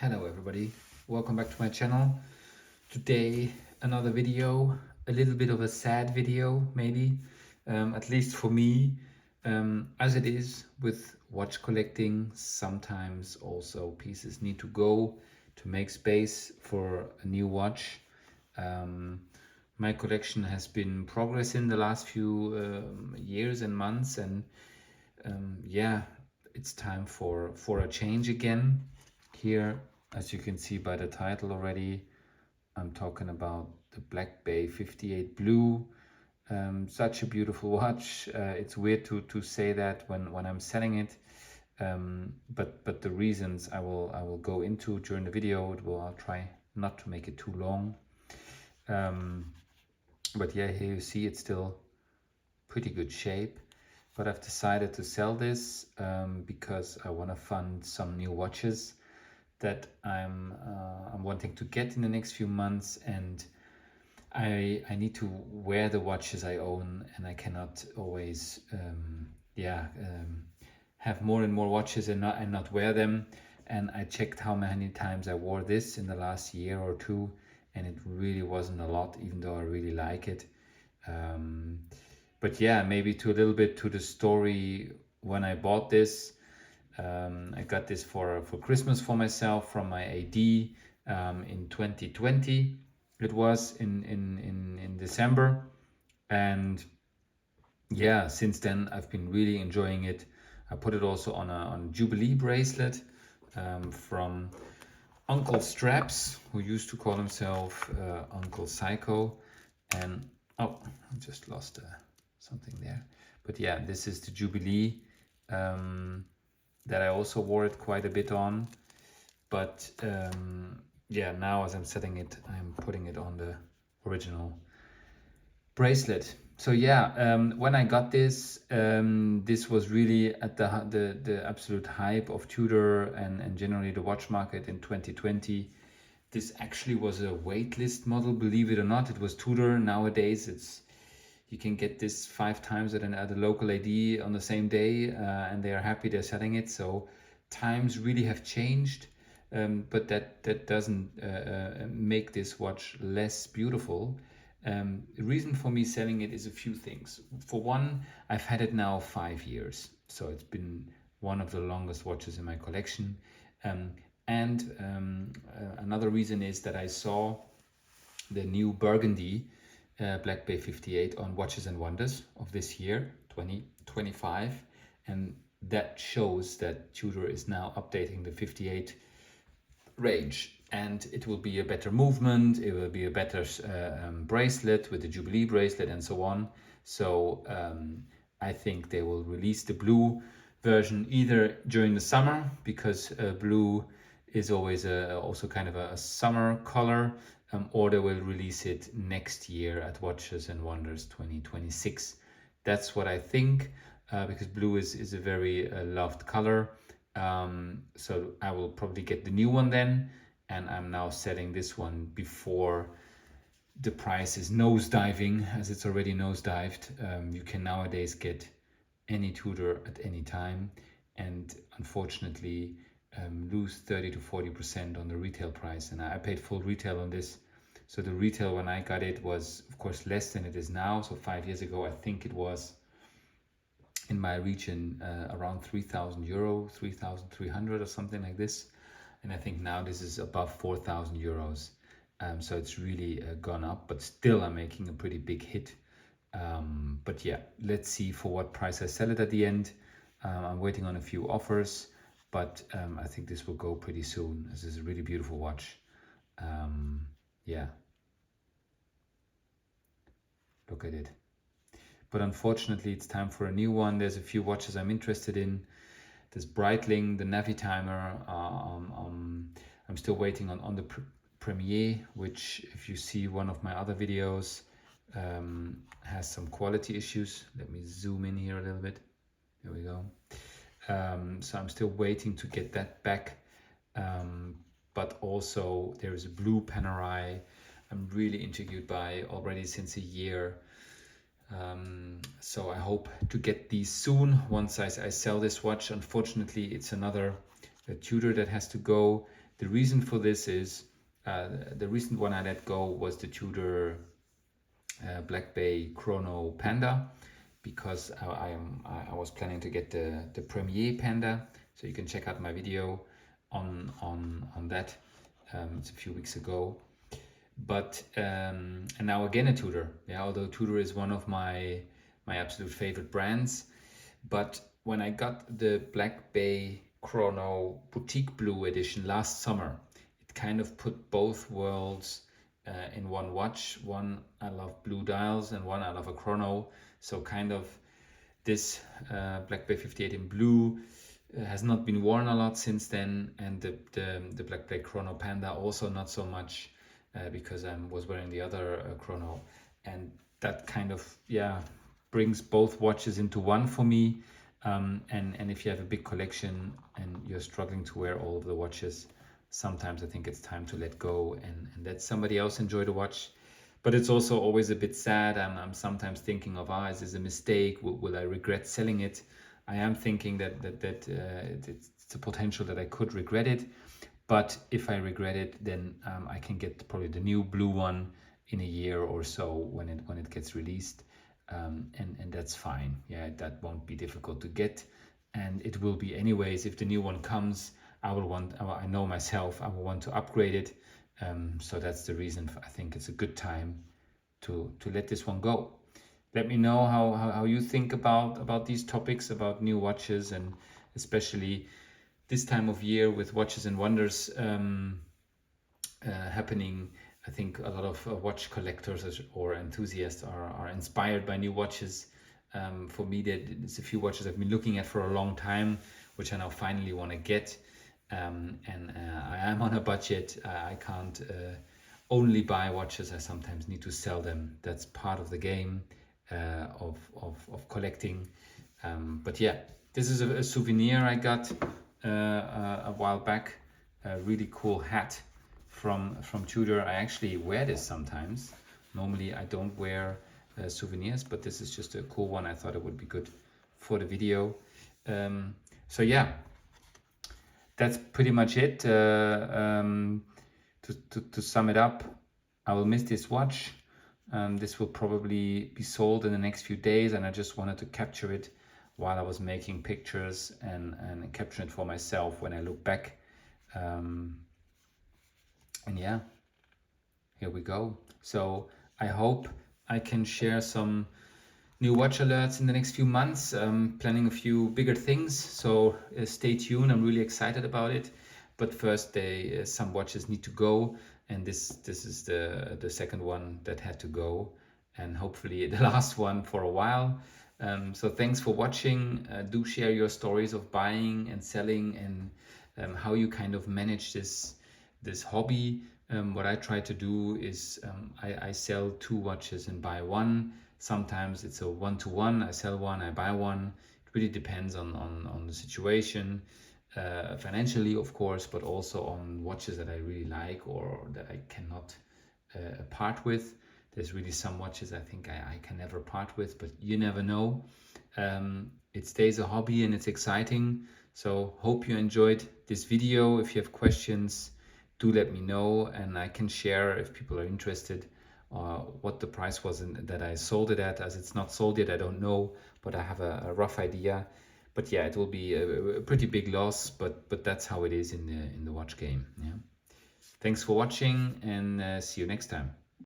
Hello everybody, welcome back to my channel. Today another video, a little bit of a sad video maybe, at least for me, as it is with watch collecting. Sometimes also pieces need to go to make space for a new watch. My collection has been progressing the last few years and months, and yeah, it's time for a change again. Here, as you can see by the title already, I'm talking about the Black Bay 58 Blue. Such a beautiful watch. It's weird to say that when I'm selling it, but the reasons I will go into during the video. I'll try not to make it too long. But yeah, here you see it's still pretty good shape. But I've decided to sell this because I want to fund some new watches that I'm wanting to get in the next few months, and I need to wear the watches I own, and I cannot always have more and more watches and not wear them. And I checked how many times I wore this in the last year or two, and it really wasn't a lot, even though I really like it. But yeah, maybe to a little bit to the story when I bought this. I got this for Christmas for myself from my AD in 2020. It was in December, and yeah, since then I've been really enjoying it. I put it also on a Jubilee bracelet from Uncle Straps, who used to call himself Uncle Psycho. And oh, I just lost something there. But yeah, this is the Jubilee that I also wore it quite a bit on. But yeah, now as I'm setting it, I'm putting it on the original bracelet. So yeah, when I got this, this was really at the absolute hype of Tudor and generally the watch market in 2020. This actually was a waitlist model, believe it or not. It was Tudor. Nowadays, you can get this 5 times at a local AD on the same day, and they are happy they're selling it. So times really have changed, but that doesn't make this watch less beautiful. The reason for me selling it is a few things. For one, I've had it now 5 years, so it's been one of the longest watches in my collection. Another reason is that I saw the new Burgundy Black Bay 58 on Watches and Wonders of this year, 2025, and that shows that Tudor is now updating the 58 range, and it will be a better movement, it will be a better bracelet with the Jubilee bracelet and so on. So I think they will release the blue version either during the summer, because blue is always also kind of a summer color, or they will release it next year at Watches and Wonders 2026. That's what I think, because blue is a very loved color. So I will probably get the new one then, and I'm now selling this one before the price is nosediving, as it's already nosedived. You can nowadays get any Tudor at any time, and unfortunately lose 30 to 40% on the retail price. And I paid full retail on this. So the retail when I got it was of course less than it is now. So 5 years ago I think it was in my region around 3,000 euro, 3,300 or something like this. And I think now this is above 4,000 euros. So it's really gone up, but still I'm making a pretty big hit. But yeah, let's see for what price I sell it at the end. I'm waiting on a few offers, but I think this will go pretty soon. This is a really beautiful watch. Yeah, look at it. But unfortunately, it's time for a new one. There's a few watches I'm interested in. There's Breitling, the Navitimer. I'm still waiting on the Premier, which, if you see one of my other videos, has some quality issues. Let me zoom in here a little bit. There we go. So I'm still waiting to get that back. But also there is a blue Panerai I'm really intrigued by already since a year. So I hope to get these soon once I sell this watch. Unfortunately, it's another Tudor that has to go. the reason for this is the recent one I let go was the Tudor Black Bay Chrono Panda, because I was planning to get the Premier Panda. So you can check out my video on that. It's a few weeks ago. But and now again a Tudor. Yeah, although Tudor is one of my absolute favorite brands. But when I got the Black Bay Chrono Boutique Blue Edition last summer, it kind of put both worlds in one watch. One, I love blue dials, and one, I love a chrono. So kind of this Black Bay 58 in blue has not been worn a lot since then, and the Black Bay Chrono Panda also not so much, because I was wearing the other chrono, and that kind of brings both watches into one for me. And if you have a big collection and you're struggling to wear all of the watches, sometimes I think it's time to let go and let somebody else enjoy the watch. But it's also always a bit sad. I'm sometimes thinking of, is this a mistake? Will I regret selling it? I am thinking that it's a potential that I could regret it. But if I regret it, then I can get probably the new blue one in a year or so when it gets released. And that's fine. Yeah, that won't be difficult to get. And it will be anyways, if the new one comes, I know myself, I will want to upgrade it. So that's the reason I think it's a good time to let this one go. Let me know how you think about these topics, about new watches, and especially this time of year with Watches and Wonders happening. I think a lot of watch collectors or enthusiasts are inspired by new watches. For me, there's a few watches I've been looking at for a long time, which I now finally want to get. And I am on a budget. I can't only buy watches. I sometimes need to sell them. That's part of the game of collecting. But yeah, this is a souvenir I got a while back. A really cool hat from Tudor. I actually wear this sometimes. Normally I don't wear souvenirs, but this is just a cool one. I thought it would be good for the video. So yeah, that's pretty much it. To sum it up, I will miss this watch. This will probably be sold in the next few days, and I just wanted to capture it while I was making pictures and capture it for myself when I look back. And yeah, here we go. So I hope I can share some new watch alerts in the next few months. Planning a few bigger things, so stay tuned. I'm really excited about it. But first, some watches need to go, and this is the second one that had to go, and hopefully the last one for a while. So thanks for watching. Do share your stories of buying and selling, and how you kind of manage this hobby. What I try to do is I sell 2 watches and buy one. Sometimes it's a 1-to-1. I sell one, I buy one. It really depends on the situation, financially of course, but also on watches that I really like or that I cannot part with. There's really some watches I think I can never part with, but you never know. It stays a hobby and it's exciting. So hope you enjoyed this video. If you have questions, do let me know, and I can share, if people are interested, what the price was that I sold it at. As it's not sold yet, I don't know, but I have a rough idea. But yeah, it will be a pretty big loss, but that's how it is in the watch game. Yeah. Thanks for watching, and see you next time.